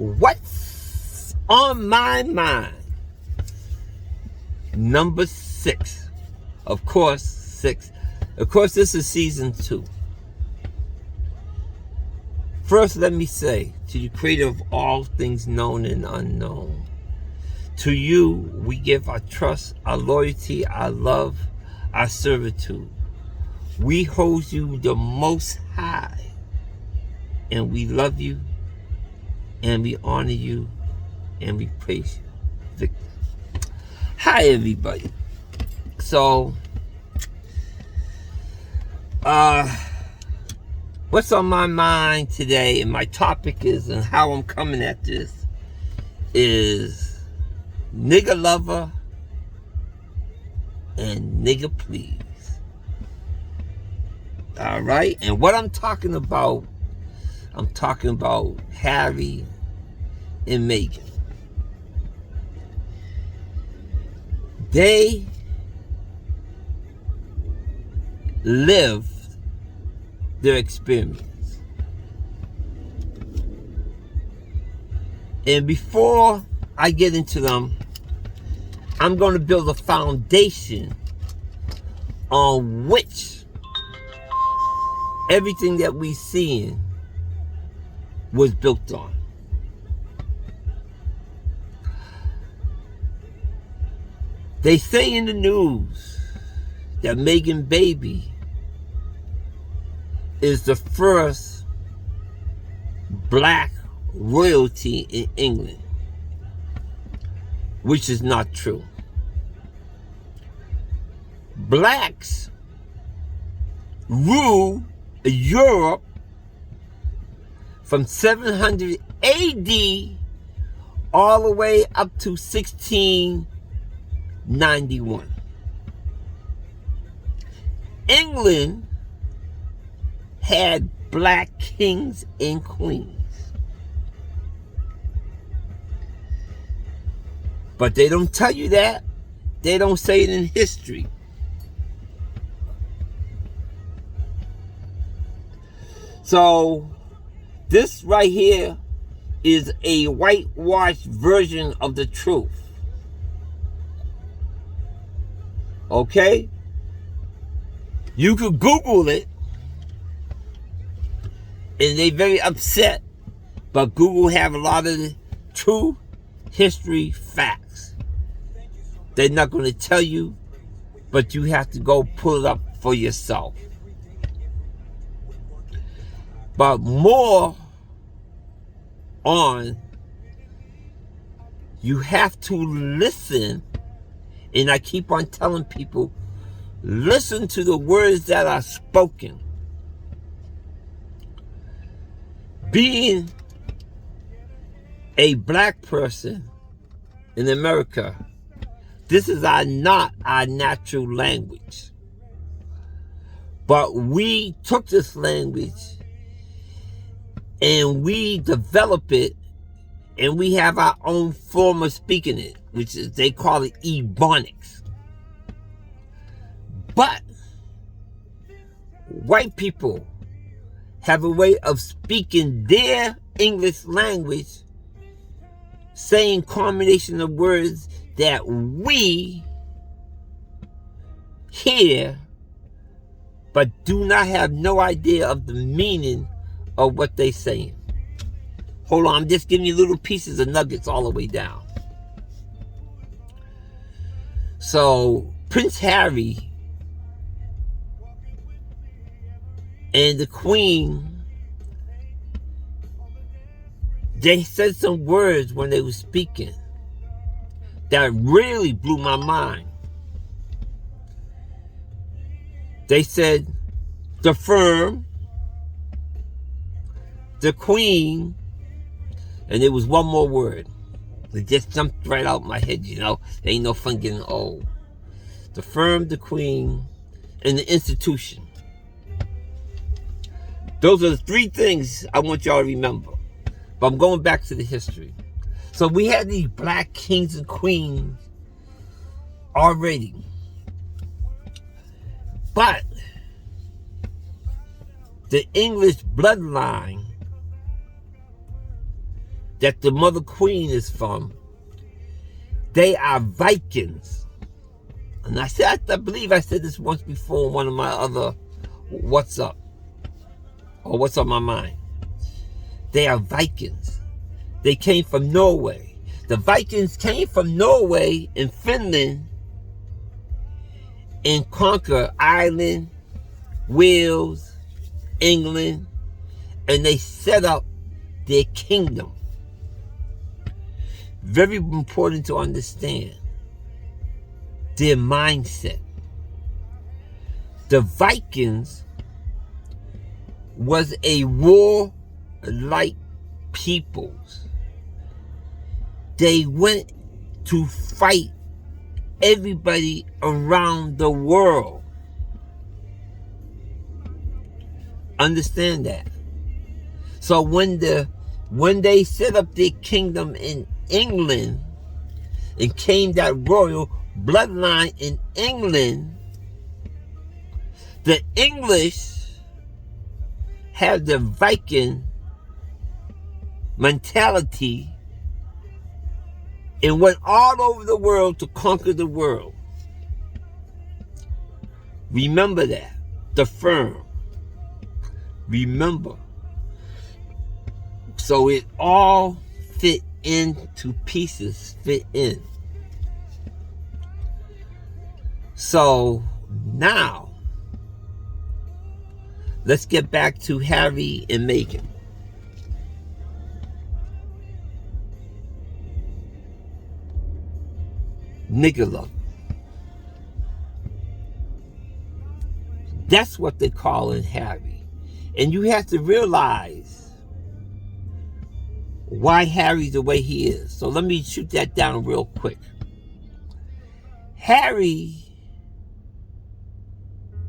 What's on my mind? Number 6. Of course, 6. Of course, this is season 2. First, let me say, to the creator of all things known and unknown, to you, we give our trust, our loyalty, our love, our servitude. We hold you the most high, and we love you, and we honor you, and we praise you. Victor. Hi, everybody. So, what's on my mind today, and my topic is, and how I'm coming at this, is nigger lover and nigger please. All right? And what I'm talking about Harry and Meghan. They lived their experience. And before I get into them, I'm going to build a foundation on which everything that we seeing was built on. They say in the news that Meghan baby is the first black royalty in England, which is not true. Blacks ruled Europe from 700 AD all the way up to 1691. England had black kings and queens. But they don't tell you that. They don't say it in history. So, this right here is a whitewashed version of the truth. Okay? You could Google it, and they're very upset, but Google have a lot of the true history facts. They're not going to tell you, but you have to go pull it up for yourself. But more on, you have to listen, and I keep on telling people, listen to the words that are spoken. Being a black person in America, this is not our natural language. But we took this language and we develop it, and we have our own form of speaking it, which is, they call it Ebonics. But white people have a way of speaking their English language, saying combination of words that we hear, but do not have no idea of the meaning of what they're saying. Hold on, I'm just giving you little pieces of nuggets all the way down. So, Prince Harry and the Queen, they said some words when they were speaking that really blew my mind. They said, the firm, the Queen, and there was one more word. It just jumped right out my head, you know. There ain't no fun getting old. The firm, the Queen, and the institution. Those are the 3 things I want y'all to remember. But I'm going back to the history. So we had these black kings and queens already. But the English bloodline that the Mother Queen is from, they are Vikings. And I believe I said this once before in one of my other What's Up, or What's on My Mind. They are Vikings. They came from Norway. The Vikings came from Norway and Finland and conquered Ireland, Wales, England, and they set up their kingdom. Very important to understand their mindset. The Vikings was a warlike peoples. They went to fight everybody around the world. Understand that. So when they set up their kingdom in England and came that royal bloodline in England, the English have the Viking mentality and went all over the world to conquer the world. Remember that. The firm. Remember. So it all fit into pieces, fit in. So now, let's get back to Harry and Meghan. Nicola. That's what they call in Harry. And you have to realize why Harry's the way he is. So let me shoot that down real quick. Harry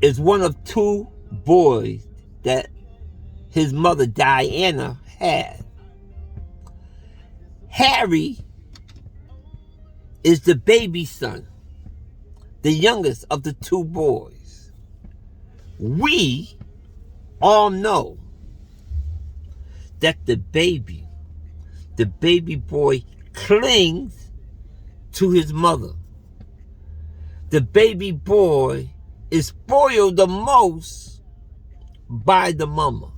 is one of two boys that his mother Diana had. Harry is the baby son, the youngest of the two boys. We all know that the baby boy clings to his mother. The baby boy is spoiled the most by the mama.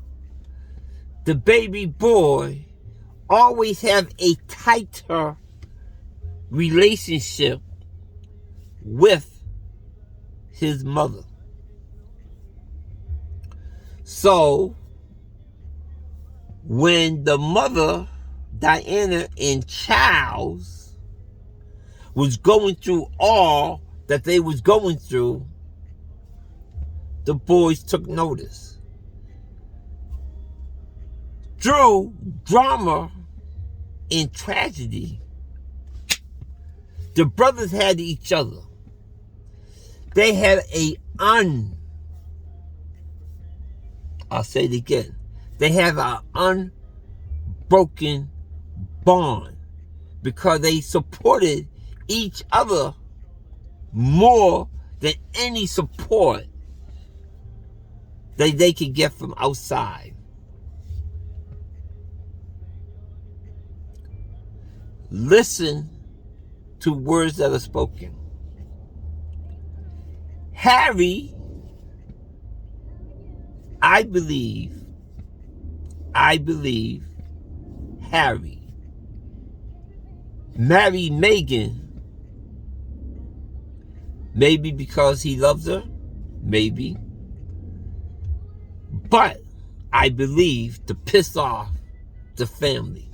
The baby boy always have a tighter relationship with his mother. So when the mother, Diana and Charles, was going through all that they was going through, the boys took notice. Through drama and tragedy, the brothers had each other. They had I'll say it again. They have an unbroken bond because they supported each other more than any support that they could get from outside. Listen to words that are spoken. Harry, I believe Harry married Meghan maybe because he loves her, maybe. But I believe to piss off the family.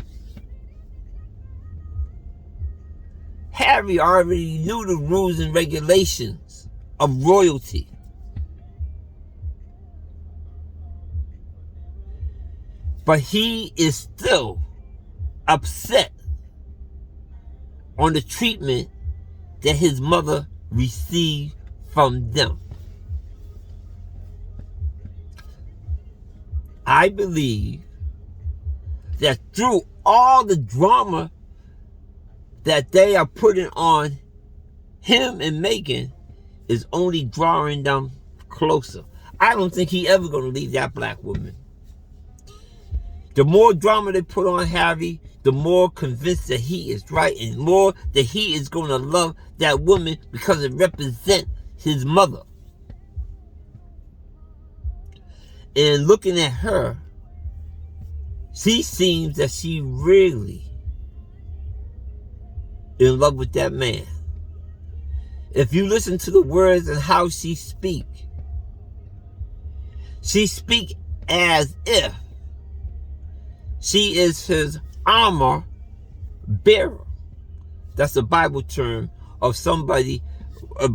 Harry already knew the rules and regulations of royalty. But he is still upset on the treatment that his mother received from them. I believe that through all the drama that they are putting on him and Meghan is only drawing them closer. I don't think he ever going to leave that black woman. The more drama they put on Harry, the more convinced that he is right, and more that he is going to love that woman because it represents his mother. And looking at her, she seems that she really in love with that man. If you listen to the words and how she speak as if she is his armor bearer. That's a Bible term of somebody,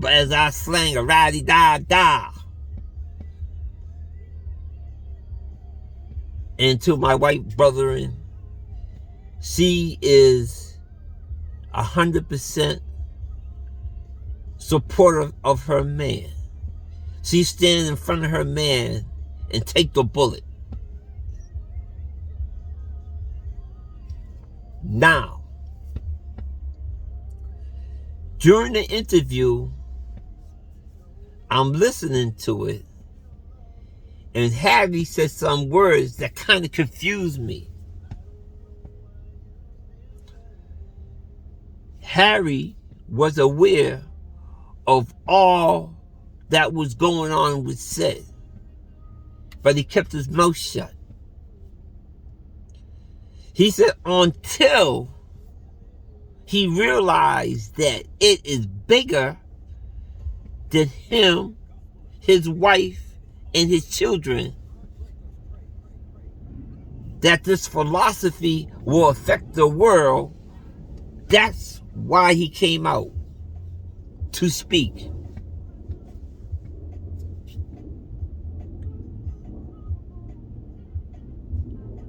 as I slang, a rah-de-da-da. And to my white brethren, she is 100% supportive of her man. She stands in front of her man and take the bullet. Now, during the interview, I'm listening to it, and Harry said some words that kind of confused me. Harry was aware of all that was going on with Sid, but he kept his mouth shut. He said until he realized that it is bigger than him, his wife, and his children, that this philosophy will affect the world. That's why he came out to speak.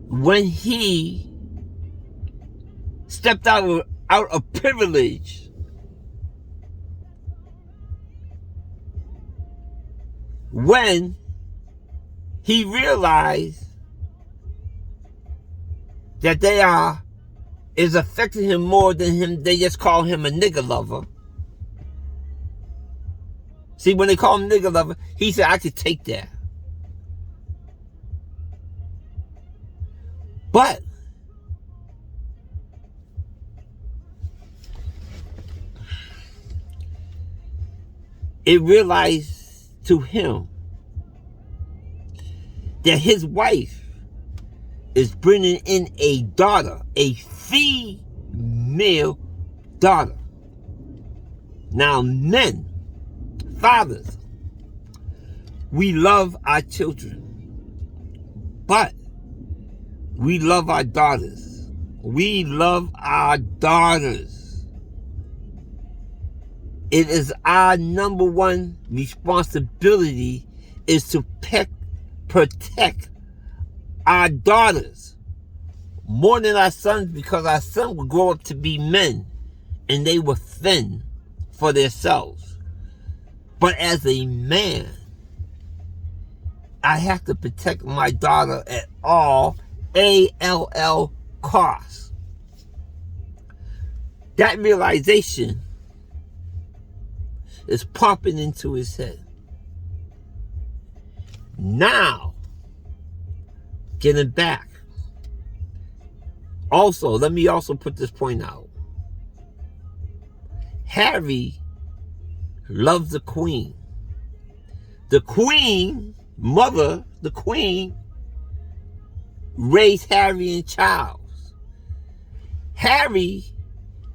When he stepped out of privilege, when he realized that is affecting him more than him, they just call him a nigger lover. See, when they call him nigger lover, he said, I could take that. But it realized to him that his wife is bringing in a daughter, a female daughter. Now, men, fathers, we love our children, but we love our daughters. We love our daughters. It is our number one responsibility is to protect our daughters more than our sons, because our sons will grow up to be men and they will fend for themselves. But as a man, I have to protect my daughter at all costs. That realization is popping into his head. Now, getting back. Also, let me also put this point out. Harry loves the queen. The queen, mother, the queen, raised Harry and Charles. Harry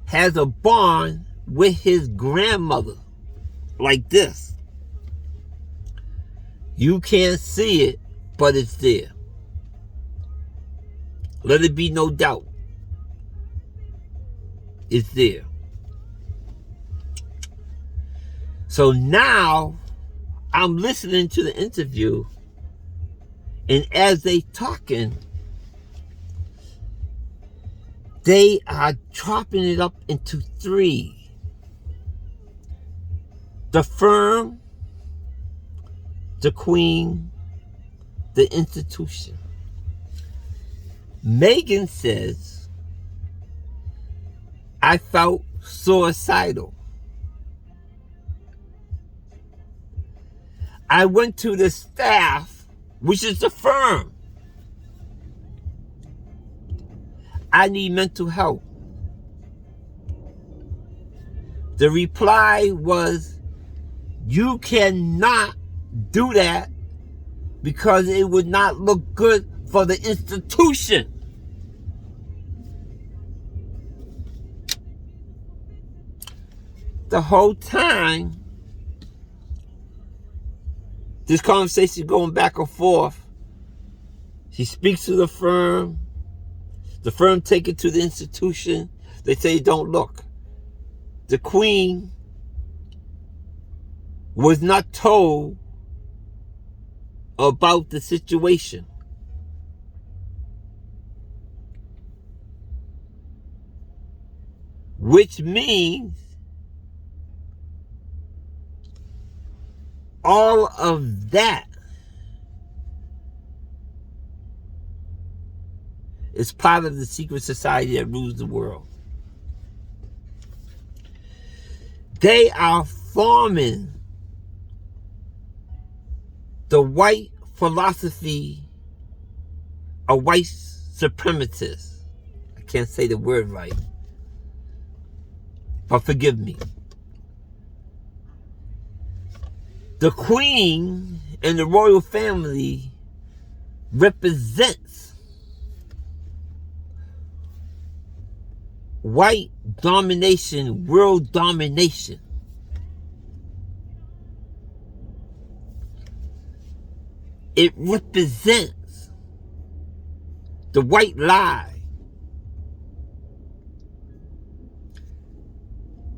has a bond with his grandmother like this. You can't see it, but it's there. Let it be no doubt. It's there. So now I'm listening to the interview, and as they talking, they are chopping it up into three. The firm, the queen, the institution. Megan says, I felt suicidal. I went to the staff, which is the firm, I need mental help. The reply was, you cannot do that because it would not look good for the institution. The whole time, this conversation going back and forth, she speaks to the firm take it to the institution, they say don't look. The queen was not told about the situation. Which means all of that is part of the secret society that rules the world. They are forming the white philosophy of white supremacists. I can't say the word right, but forgive me. The queen and the royal family represents white domination, world domination. It represents the white lie.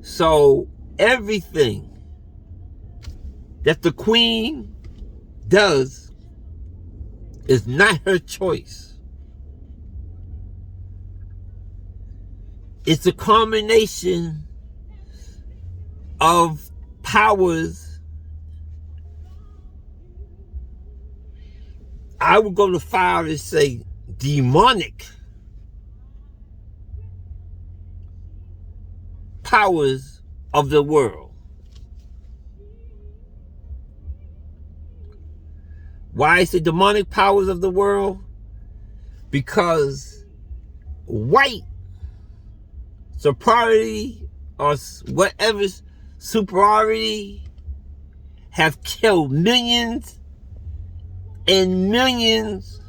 So everything that the queen does is not her choice. It's a combination of powers. I would go to far and say demonic powers of the world. Why is it demonic powers of the world? Because white superiority or whatever superiority have killed millions and millions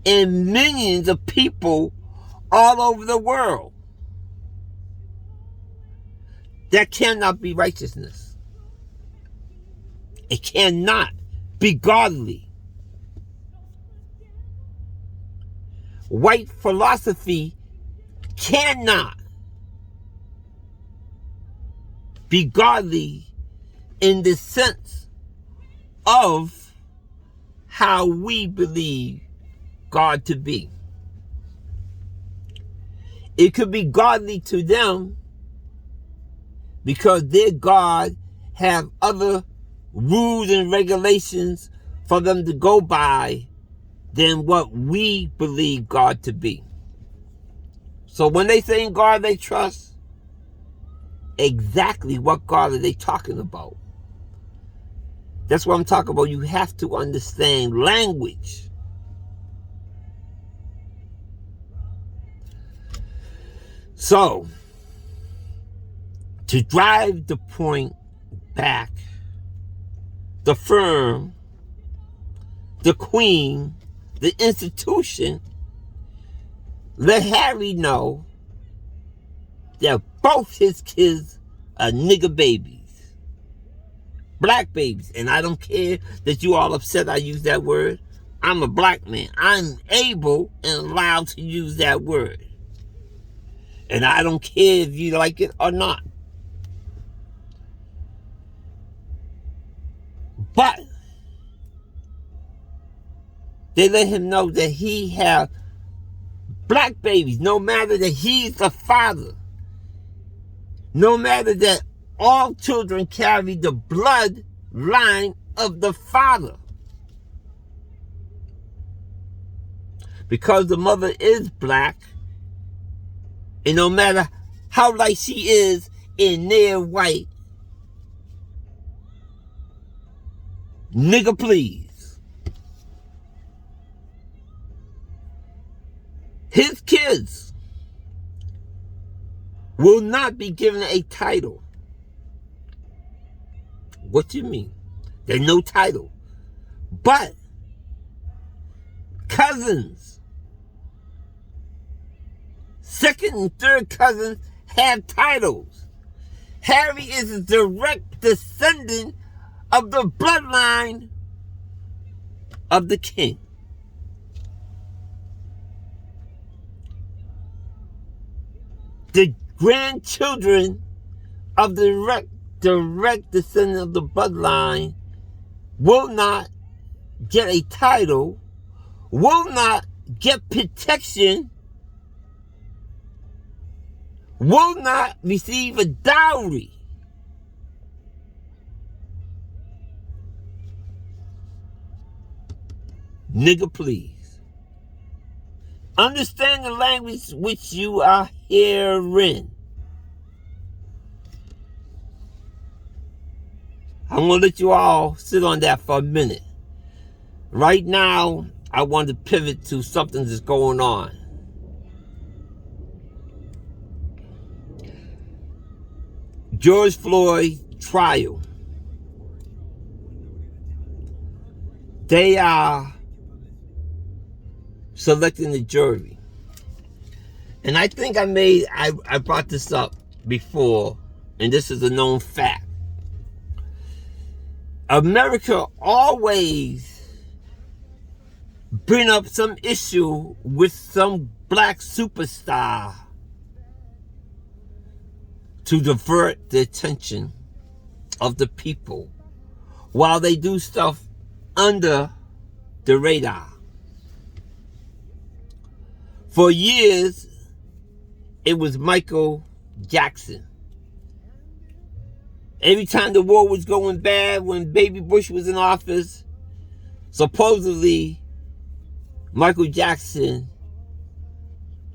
and millions of people all over the world. That cannot be righteousness. It cannot be godly. White philosophy cannot be godly in the sense of how we believe God to be. It could be godly to them because their God have other rules and regulations for them to go by than what we believe God to be. So when they say in God they trust, exactly what God are they talking about? That's what I'm talking about. You have to understand language. So, to drive the point back, the firm, the queen, the institution, let Harry know that both his kids are nigger babies, black babies. And I don't care that you all upset I use that word. I'm a black man. I'm able and allowed to use that word. And I don't care if you like it or not. But they let him know that he have black babies, no matter that he's the father. No matter that all children carry the bloodline of the father. Because the mother is black, and no matter how light she is and they're white, nigga please. His kids will not be given a title. What do you mean? There's no title. But cousins, second and third cousins, have titles. Harry is a direct descendant of the bloodline of the king. The grandchildren of the direct descendant of the bloodline will not get a title, will not get protection, will not receive a dowry. Nigga, please. Understand the language which you are hearing. I'm going to let you all sit on that for a minute. Right now, I want to pivot to something that's going on. George Floyd trial. They are selecting the jury. And I think I brought this up before, and this is a known fact. America always bring up some issue with some black superstar to divert the attention of the people while they do stuff under the radar. For years, it was Michael Jackson. Every time the war was going bad, when Baby Bush was in office, supposedly Michael Jackson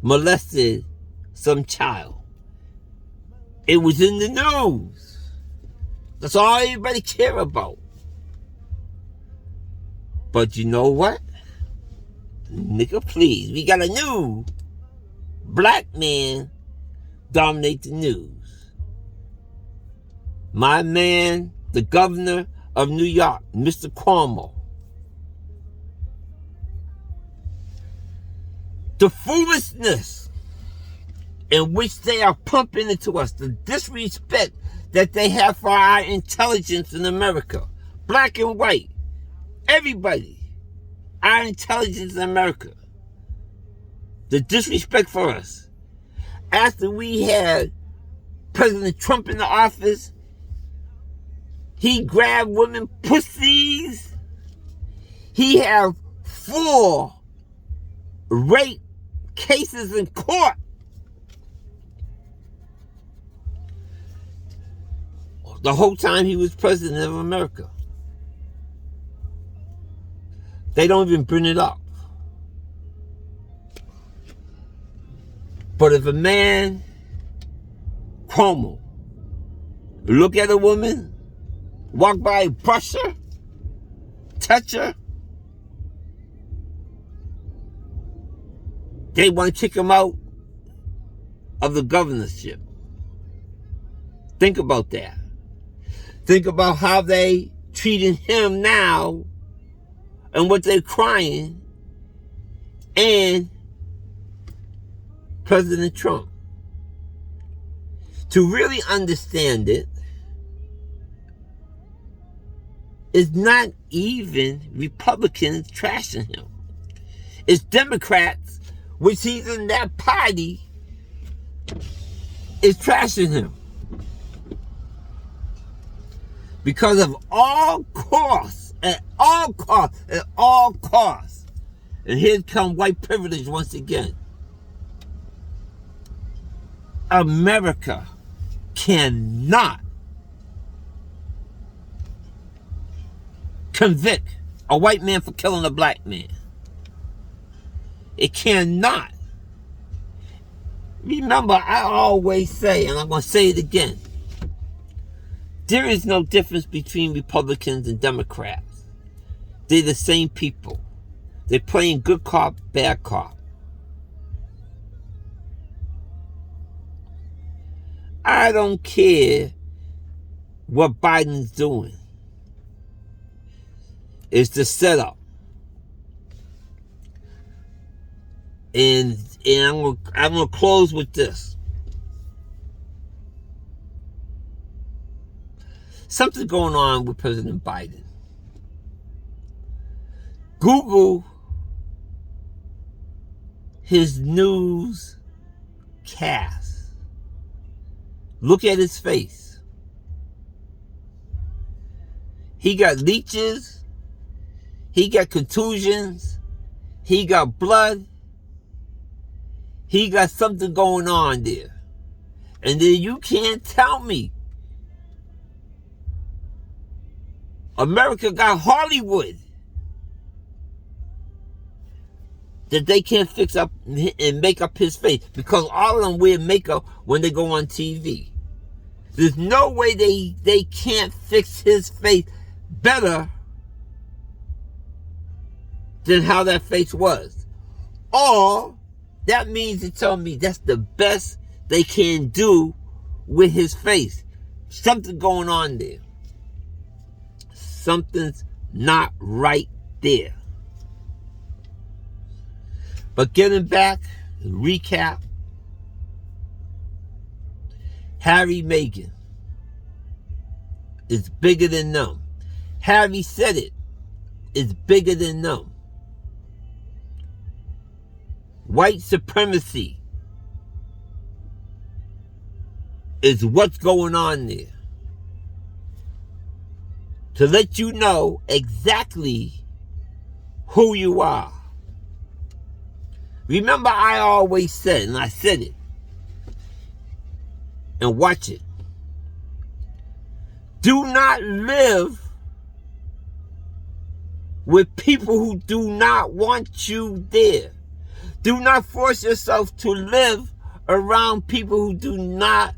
molested some child. It was in the news. That's all everybody cared about. But you know what? Nigga, please. We got a new black man dominate the news. My man, the governor of New York, Mr. Cuomo. The foolishness in which they are pumping into us, the disrespect that they have for our intelligence in America, black and white, everybody, our intelligence in America, the disrespect for us. After we had President Trump in the office, he grabbed women pussies. He have 4 rape cases in court. The whole time he was president of America. They don't even bring it up. But if a man, Cuomo, look at a woman, walk by, brush her, touch her, they want to kick him out of the governorship. Think about that. Think about how they treating him now and what they're crying and President Trump. To really understand it, it's not even Republicans trashing him. It's Democrats, which he's in that party, is trashing him. Because of all costs, at all costs, at all costs. And here come white privilege once again. America cannot convict a white man for killing a black man. It cannot. Remember, I always say, and I'm going to say it again, there is no difference between Republicans and Democrats. They're the same people. They're playing good cop, bad cop. I don't care what Biden's doing. It's the setup. And I'm gonna close with this. Something going on with President Biden. Google his newscast. Look at his face. He got leeches. He got contusions. He got blood. He got something going on there. And then you can't tell me America got Hollywood that they can't fix up and make up his face, because all of them wear makeup when they go on TV. There's no way they can't fix his face better than how that face was. Or that means to tell me that's the best they can do with his face. Something going on there. Something's not right there. But getting back, recap. Harry, Meghan is bigger than them. Harry said it. It's bigger than them. White supremacy is what's going on there. To let you know exactly who you are. Remember, I always said, and I said it, and watch it. Do not live with people who do not want you there. Do not force yourself to live around people who do not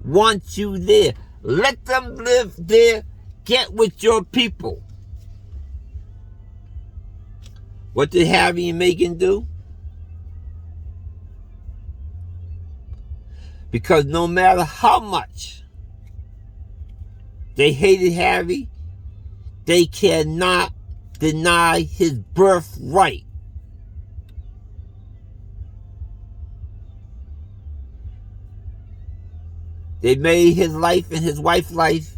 want you there. Let them live there. Get with your people. What did Harry and Meghan do? Because no matter how much they hated Harry, they cannot deny his birthright. They made his life and his wife's life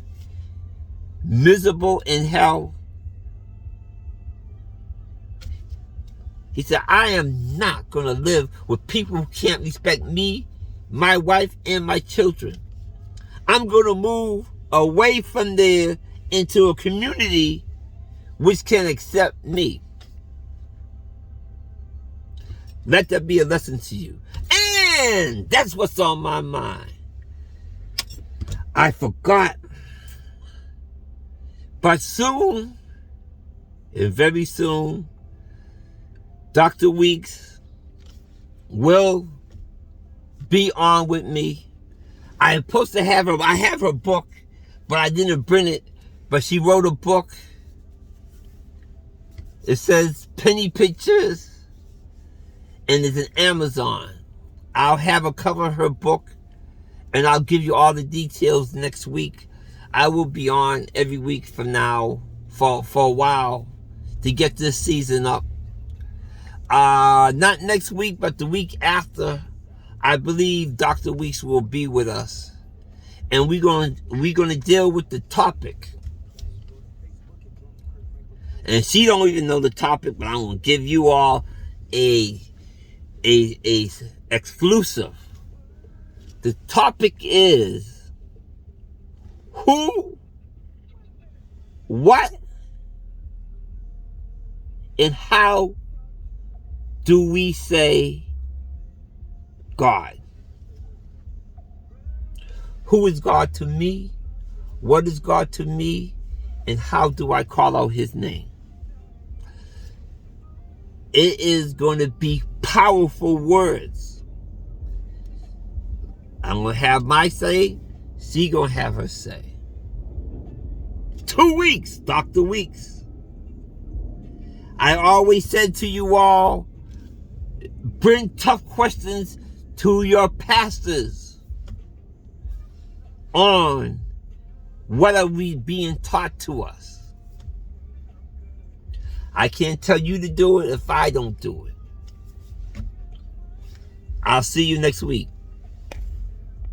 miserable in hell. He said, I am not going to live with people who can't respect me, my wife, and my children. I'm going to move away from there into a community which can accept me. Let that be a lesson to you. And that's what's on my mind. I forgot. But soon, and very soon, Dr. Weeks will be on with me. I am supposed to have her. I have her book, but I didn't bring it. But she wrote a book. It says Penny Pictures, and it's an Amazon. I'll have her cover her book, and I'll give you all the details next week. I will be on every week from now for a while to get this season up. Not next week, but the week after, I believe Dr. Weeks will be with us. And we're gonna deal with the topic. And she don't even know the topic, but I'm gonna give you all a exclusive. The topic is who, what, and how do we say God? Who is God to me? What is God to me? And how do I call out his name? It is going to be powerful words. I'm going to have my say. She going to have her say. 2 weeks, Dr. Weeks. I always said to you all, bring tough questions to your pastors. on what are we being taught to us. I can't tell you to do it if I don't do it. I'll see you next week.